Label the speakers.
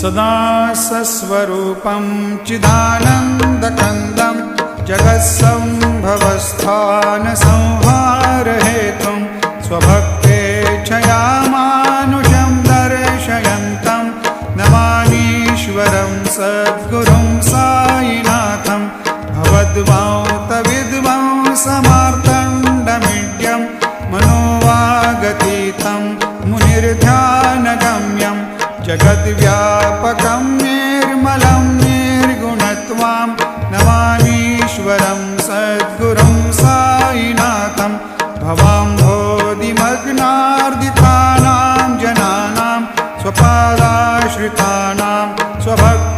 Speaker 1: सदा सस्वरूपं चिदानन्दकन्दं जगत्सम्भवस्थानसंहारहेतुं स्वभक्तेच्छया मानुषं दर्शयन्तं नमामीश्वरं सद्गुरुं साईनाथं भवद्वान्तविद्वां समार्तण्डमीड्यं मनोवागतीतं मुनिर्ध्यानगम्यं जगद्व्यापकं निर्मलं निर्गुणत्वां नमामीश्वरं सद्गुरुं साईनाथं भवाम्भोधिमग्नार्दितानां जनानां स्वपादाश्रितानां स्वभक्तानां